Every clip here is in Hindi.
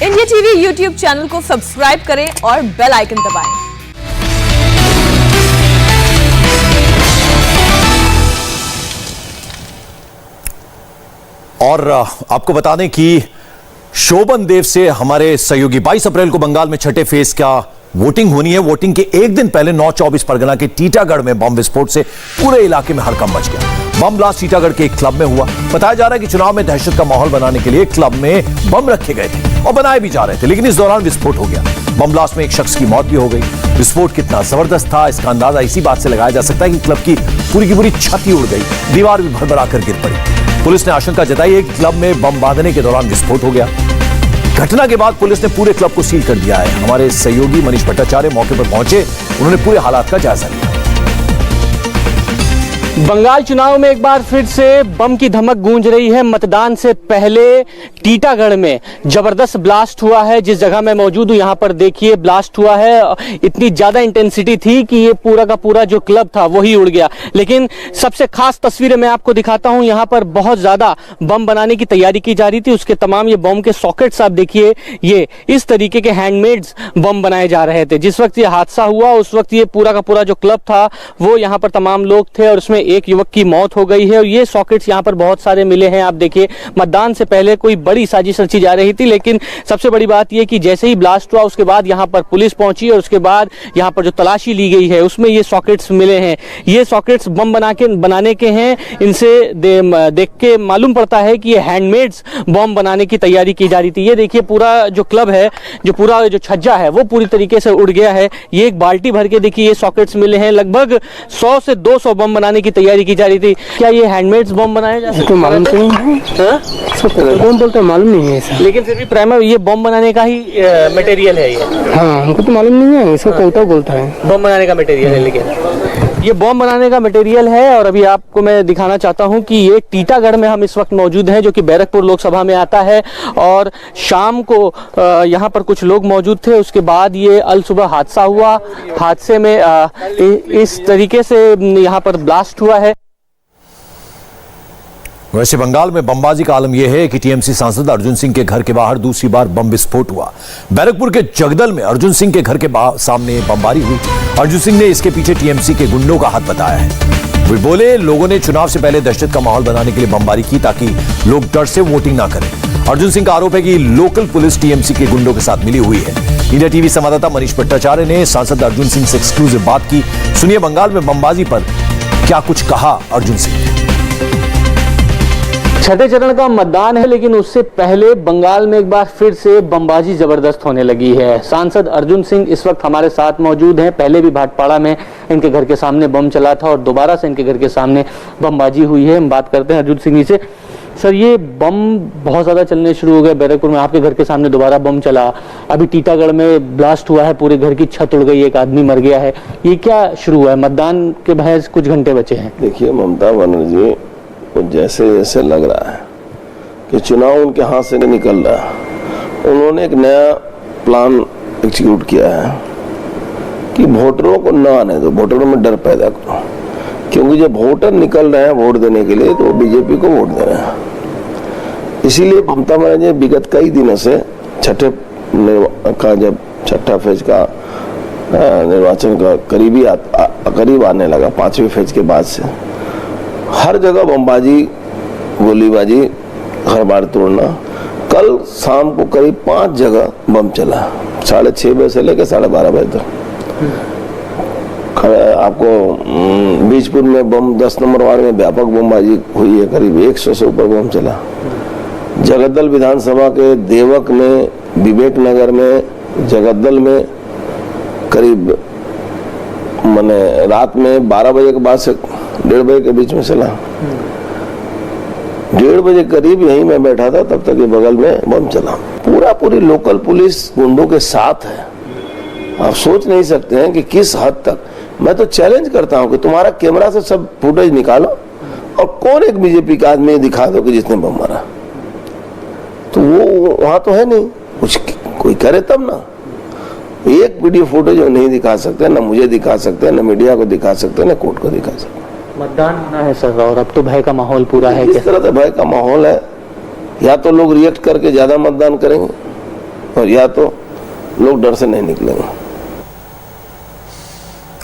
इंडिया टीवी यूट्यूब चैनल को सब्सक्राइब करें और बेल आइकन दबाएं। और आपको बता दें कि शोभन देव से हमारे सहयोगी 22 अप्रैल को बंगाल में छठे फेज का वोटिंग होनी है। वोटिंग के एक दिन पहले 9-24 परगना के टीटागढ़ में बम विस्फोट से पूरे इलाके में हड़कंप मच गया। बम ब्लास्ट टीटागढ़ के एक क्लब में हुआ। बताया जा रहा है कि चुनाव में दहशत का माहौल बनाने के लिए क्लब में बम रखे गए थे और बनाए भी जा रहे थे, लेकिन इस दौरान विस्फोट हो गया। बम ब्लास्ट में एक शख्स की मौत भी हो गई। विस्फोट कितना जबरदस्त था इसका अंदाजा इसी बात से लगाया जा सकता है कि क्लब की पूरी छत ही उड़ गई, दीवार भी भरभरा कर गिर पड़ी। पुलिस ने आशंका जताई है कि क्लब में बम बांधने के दौरान विस्फोट हो गया। घटना के बाद पुलिस ने पूरे क्लब को सील कर दिया है। हमारे सहयोगी मनीष भट्टाचार्य मौके पर पहुंचे, उन्होंने पूरे हालात का जायजा लिया। बंगाल चुनाव में एक बार फिर से बम की धमक गूंज रही है। मतदान से पहले टीटागढ़ में जबरदस्त ब्लास्ट हुआ है। जिस जगह मैं मौजूद हूं यहां पर देखिए ब्लास्ट हुआ है। इतनी ज्यादा इंटेंसिटी थी कि ये पूरा का पूरा जो क्लब था वही उड़ गया। लेकिन सबसे खास तस्वीरें मैं आपको दिखाता हूं। यहां पर बहुत ज्यादा बम बनाने की तैयारी की जा रही थी। उसके तमाम ये बम के सॉकेट्स आप देखिए, ये इस तरीके के हैंडमेड्स बम बनाए जा रहे थे। जिस वक्त ये हादसा हुआ उस वक्त ये पूरा का पूरा जो क्लब था वो यहाँ पर तमाम लोग थे और उसमें एक युवक की मौत हो गई है। और ये सॉकेट्स यहाँ पर बहुत सारे मिले हैं। आप देखिए मतदान से पहले कोई बड़ी साजिश रची जा रही थी, लेकिन सबसे बड़ी बात यह कि जैसे ही ब्लास्ट हुआ उसके बाद यहाँ पर पुलिस पहुंची और उसके बाद यहाँ पर जो तलाशी ली गई है उसमें ये सॉकेट्स मिले हैं। ये सॉकेट्स बम बनाने के हैं। इनसे देख के मालूम पड़ता है कि ये हैंडमेड्स बम बनाने की तैयारी की जा रही थी। ये देखिए पूरा जो क्लब है, जो पूरा जो छज्जा है वो पूरी तरीके से उड़ गया है। ये एक बाल्टी भर के देखिए ये सॉकेट्स मिले हैं। लगभग 100 से 200 बम बनाने की तैयारी की जा रही थी। क्या ये हैंडमेड्स बम बनाए जा सकते हैं? मालूम तो नहीं है, कौन बोलते हैं मालूम नहीं है ऐसा। लेकिन फिर भी प्राइमर ये बम बनाने का ही मटेरियल है ये। हाँ हमको तो मालूम नहीं है, इसको कोयता बोलता है। बम बनाने का मटेरियल है, लेकिन ये बम बनाने का मटेरियल है। और अभी आपको मैं दिखाना चाहता हूं कि ये टीटागढ़ में हम इस वक्त मौजूद हैं, जो कि बैरकपुर लोकसभा में आता है। और शाम को यहाँ पर कुछ लोग मौजूद थे। उसके बाद ये अल सुबह हादसा हुआ। हादसे में इस तरीके से यहाँ पर ब्लास्ट हुआ है। वैसे बंगाल में बमबाजी का आलम यह है कि टीएमसी सांसद अर्जुन सिंह के घर के बाहर दूसरी बार बम विस्फोट हुआ। बैरकपुर के जगदल में अर्जुन सिंह के घर के सामने बमबारी हुई। अर्जुन सिंह ने इसके पीछे टीएमसी के गुंडों का हाथ बताया है। वे बोले लोगों ने चुनाव से पहले दहशत का माहौल बनाने के लिए बमबारी की ताकि लोग डर से वोटिंग ना करें। अर्जुन सिंह का आरोप है कि लोकल पुलिस टीएमसी के गुंडों के साथ मिली हुई है। इंडिया टीवी संवाददाता मनीष भट्टाचार्य ने सांसद अर्जुन सिंह से एक्सक्लूसिव बात की। सुनिए बंगाल में बमबाजी पर क्या कुछ कहा अर्जुन सिंह। छठे चरण का मतदान है, लेकिन उससे पहले बंगाल में एक बार फिर से बमबाजी जबरदस्त होने लगी है। सांसद अर्जुन सिंह इस वक्त हमारे साथ मौजूद हैं। पहले भी भाटपाड़ा में इनके घर के सामने बम चला था और दोबारा से इनके घर के सामने बमबाजी हुई है। हम बात करते हैं अर्जुन सिंह जी से। सर, ये बम बहुत ज्यादा चलने शुरू हो गए बैरकपुर में, आपके घर के सामने दोबारा बम चला। अभी टीटागढ़ में ब्लास्ट हुआ है, पूरे घर की छत उड़ गई, एक आदमी मर गया है। ये क्या शुरू हुआ है? मतदान के महज कुछ घंटे बचे हैं। देखिए ममता बनर्जी को जैसे जैसे लग रहा है कि चुनाव उनके हाथ से नहीं निकल रहा है, उन्होंने एक नया प्लान एग्जीक्यूट किया है कि वोटरों को न आने दो, वोटरों में डर पैदा करो। क्योंकि जब वोटर निकल रहे हैं वोट देने के लिए तो वो बीजेपी को वोट दे रहे हैं। इसीलिए ममता बनर्जी विगत कई दिनों से छठे का जब छठा फेज का निर्वाचन का करीब आने लगा, 5वें फेज के बाद से हर जगह बमबाजी, गोलीबाजी, घर बार तोड़ना। कल शाम को करीब 5 जगह बम चला, 6:30 बजे से लेकर 12:30 बजे तक। आपको बीजपुर में बम 10 नंबर वार्ड में व्यापक बमबाजी हुई है, करीब 100 से ऊपर बम चला। जगदल विधानसभा के देवक में, विवेक नगर में, जगदल में करीब मैंने रात में 12 बजे के बाद से 1:30 बजे के बीच में चला। 1:30 बजे करीब यहीं मैं बैठा था, तब तक ये बगल में बम चला। पूरी लोकल पुलिस गुंडों के साथ है। आप सोच नहीं सकते हैं कि किस हद तक। मैं तो चैलेंज करता हूं कि तुम्हारा कैमरा से सब फुटेज निकालो और कौन एक बीजेपी का आदमी दिखा दो कि जिसने बम मारा। तो वो वहां तो है नहीं, कुछ कोई करे तब ना। एक वीडियो फुटेज नहीं दिखा सकते, ना मुझे दिखा सकते, ना मीडिया को दिखा सकते, ना कोर्ट को दिखा सकते। मतदान होना है सर, और अब तो भय का माहौल पूरा है। इस तरह से भय का माहौल है, या तो लोग रिएक्ट करके ज्यादा मतदान करेंगे और या तो लोग डर से नहीं निकलेंगे।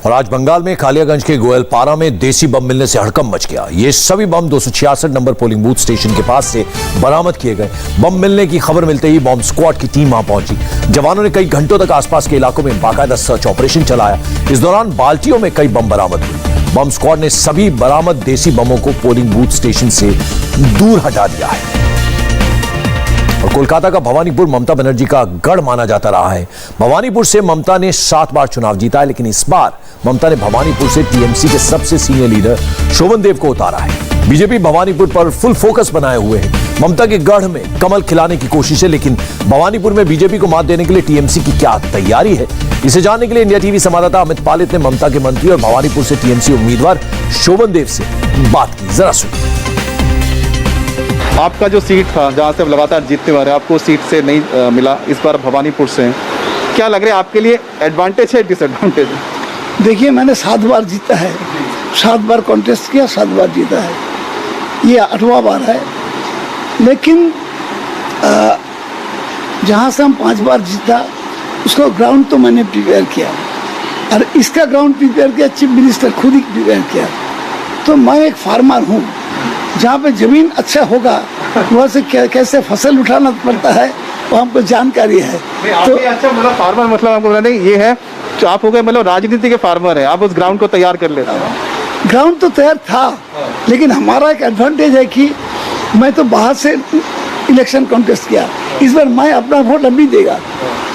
और आज बंगाल में कालियागंज के गोयलपारा में देसी बम मिलने से हड़कंप मच गया। ये सभी बम 266 नंबर पोलिंग बूथ स्टेशन के पास से बरामद किए गए। बम मिलने की खबर मिलते ही बॉम्ब स्क्वाड की टीम वहां पहुंची। जवानों ने कई घंटों तक आसपास के इलाकों में बाकायदा सर्च ऑपरेशन चलाया। इस दौरान बाल्टियों में कई बम बरामद हुए। बम स्क्वाड ने सभी बरामद देसी बमों को पोलिंग बूथ स्टेशन से दूर हटा दिया है। और कोलकाता का भवानीपुर ममता बनर्जी का गढ़ माना जाता रहा है। भवानीपुर से ममता ने 7 बार चुनाव जीता है, लेकिन इस बार ममता ने भवानीपुर से टीएमसी के सबसे सीनियर लीडर शोभन देव को उतारा है। बीजेपी भवानीपुर पर फुल फोकस बनाए हुए है। ममता के गढ़ में कमल खिलाने की कोशिश है, लेकिन भवानीपुर में बीजेपी को मात देने के लिए टीएमसी की क्या तैयारी है, इसे जानने के लिए इंडिया टीवी संवाददाता अमित पालित ने ममता के मंत्री और भवानीपुर से टीएमसी उम्मीदवार शोभन देव से बात की। जरा सुनिए। आपका जो सीट था जहां से लगातार जीतते हुए आपको सीट से नहीं मिला, इस बार भवानीपुर से, क्या लग रहा है आपके लिए एडवांटेज है डिसएडवांटेज है? देखिए, मैंने 7 बार जीता है, 7 बार कॉन्टेस्ट किया, 7 बार जीता है, ये 8वां बार है। लेकिन जहाँ से हम 5 बार जीता उसका ग्राउंड तो मैंने प्रिपेयर किया, और इसका ग्राउंड प्रिपेयर किया चीफ मिनिस्टर खुद ही प्रिपेयर किया। तो मैं एक फार्मर हूँ, जहाँ पे ज़मीन अच्छा होगा वहाँ से कैसे फसल उठाना पड़ता है वो हमको जानकारी है। तो अच्छा, मतलब फार्मर मतलब आपको बोला नहीं, ये है तो आप हो गए मतलब राजनीति के फार्मर हैं, आप उस ग्राउंड को तैयार कर लेते हैं। ग्राउंड तो तैयार था, लेकिन हमारा एक एडवांटेज है कि मैं तो बाहर से इलेक्शन कॉन्टेस्ट किया, इस बार मैं अपना वोट अभी देगा।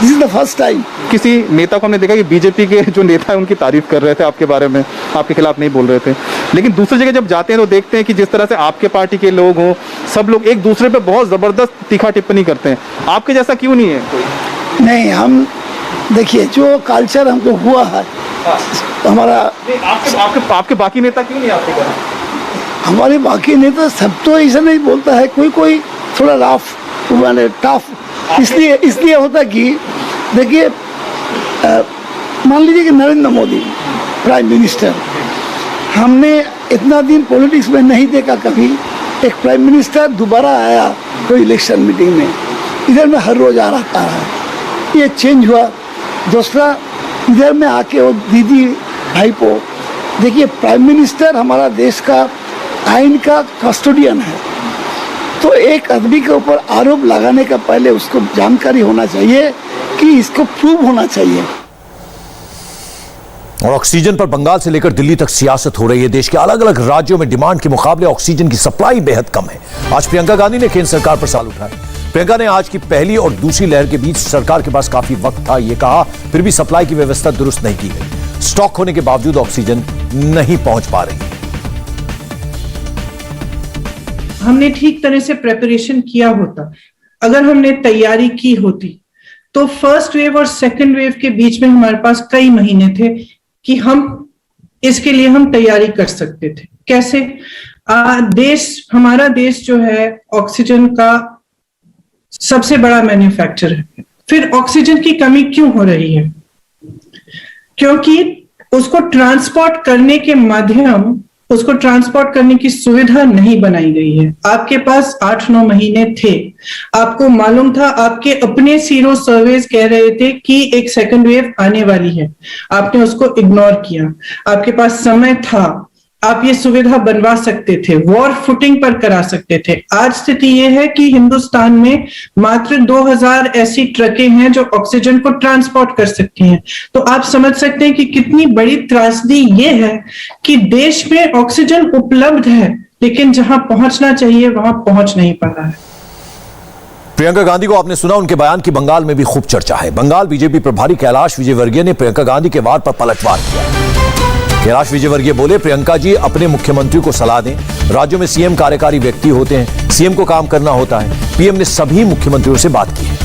This is the first time. किसी नेता को हमने देखा कि बीजेपी के जो नेता है उनकी तारीफ कर रहे थे आपके बारे में, आपके खिलाफ नहीं बोल रहे थे, लेकिन दूसरी जगह जब जाते हैं तो देखते हैं कि जिस तरह से आपके पार्टी के लोग हों, सब लोग एक दूसरे पे बहुत जबरदस्त तीखा टिप्पणी करते हैं। आपके जैसा क्यों नहीं है कोई? नहीं, हम देखिए जो कल्चर हमको हुआ है हमारा, आपके बाकी नेता क्यों नहीं आपके घर? हमारे बाकी नेता सब तो ऐसा नहीं बोलता है, कोई थोड़ा रफ माने टफ इसलिए होता कि देखिए, मान लीजिए कि नरेंद्र मोदी प्राइम मिनिस्टर, हमने इतना दिन पॉलिटिक्स में नहीं देखा कभी एक प्राइम मिनिस्टर दोबारा आया कोई इलेक्शन मीटिंग में, इधर में हर रोज आ रहा है, ये चेंज हुआ। दूसरा, इधर में आके वो दीदी भाई को देखिए, प्राइम मिनिस्टर हमारा देश का आइन का कस्टोडियन है, तो एक आदमी के ऊपर आरोप लगाने का पहले उसको जानकारी होना चाहिए कि इसको प्रूव होना चाहिए। और ऑक्सीजन पर बंगाल से लेकर दिल्ली तक सियासत हो रही है। देश के अलग अलग राज्यों में डिमांड के मुकाबले ऑक्सीजन की सप्लाई बेहद कम है। आज प्रियंका गांधी ने केंद्र सरकार पर सवाल उठाया। प्रियंका ने आज की पहली और दूसरी लहर के बीच सरकार के पास काफी वक्त था, यह कहा, फिर भी सप्लाई की व्यवस्था दुरुस्त नहीं की गई। स्टॉक होने के बावजूद ऑक्सीजन नहीं पहुंच पा रही। हमने ठीक तरह से प्रेपरेशन किया होता, अगर हमने तैयारी की होती तो फर्स्ट वेव और सेकंड वेव के बीच में हमारे पास कई महीने थे कि हम इसके लिए हम तैयारी कर सकते थे। कैसे? हमारा देश जो है ऑक्सीजन का सबसे बड़ा मैन्युफैक्चरर है। फिर ऑक्सीजन की कमी क्यों हो रही है? क्योंकि उसको ट्रांसपोर्ट करने की सुविधा नहीं बनाई गई है। आपके पास 8-9 महीने थे, आपको मालूम था, आपके अपने सीरो सर्वेज कह रहे थे कि एक सेकंड वेव आने वाली है, आपने उसको इग्नोर किया। आपके पास समय था, आप ये सुविधा बनवा सकते थे, वॉर फुटिंग पर करा सकते थे। आज स्थिति ये है कि हिंदुस्तान में मात्र 2000 ऐसी ट्रकें हैं जो ऑक्सीजन को ट्रांसपोर्ट कर सकती हैं। तो आप समझ सकते हैं कि कितनी बड़ी त्रासदी ये है कि देश में ऑक्सीजन उपलब्ध है, लेकिन जहां पहुंचना चाहिए वहां पहुंच नहीं पा रहा है। प्रियंका गांधी को आपने सुना, उनके बयान की बंगाल में भी खूब चर्चा है। बंगाल बीजेपी प्रभारी कैलाश विजयवर्गीय ने प्रियंका गांधी के वार पर पलटवार किया। कैलाश विजयवर्गीय बोले, प्रियंका जी अपने मुख्यमंत्री को सलाह दें, राज्यों में सीएम कार्यकारी व्यक्ति होते हैं, सीएम को काम करना होता है। पीएम ने सभी मुख्यमंत्रियों से बात की है।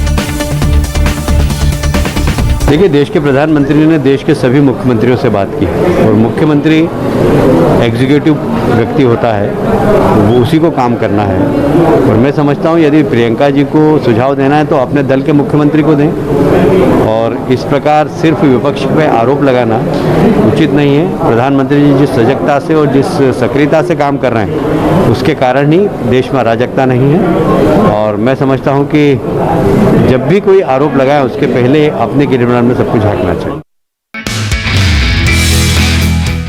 देखिए, देश के प्रधानमंत्री ने देश के सभी मुख्यमंत्रियों से बात की और मुख्यमंत्री एग्जीक्यूटिव व्यक्ति होता है वो उसी को काम करना है। और मैं समझता हूँ यदि प्रियंका जी को सुझाव देना है तो अपने दल के मुख्यमंत्री को दें, और इस प्रकार सिर्फ विपक्ष पे आरोप लगाना उचित नहीं है। प्रधानमंत्री जी जिस सजगता से और जिस सक्रियता से काम कर रहे हैं उसके कारण ही देश में अराजकता नहीं है। और मैं समझता हूँ कि जब भी कोई आरोप लगाए उसके पहले अपने गिरफ्तार में सब कुछ झांकना चाहिए।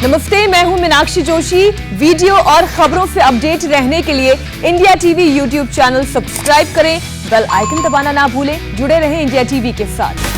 नमस्ते, मैं हूं मीनाक्षी जोशी। वीडियो और खबरों से अपडेट रहने के लिए India TV YouTube channel subscribe करें, बेल आइकन दबाना ना भूलें। जुड़े रहें इंडिया टीवी के साथ।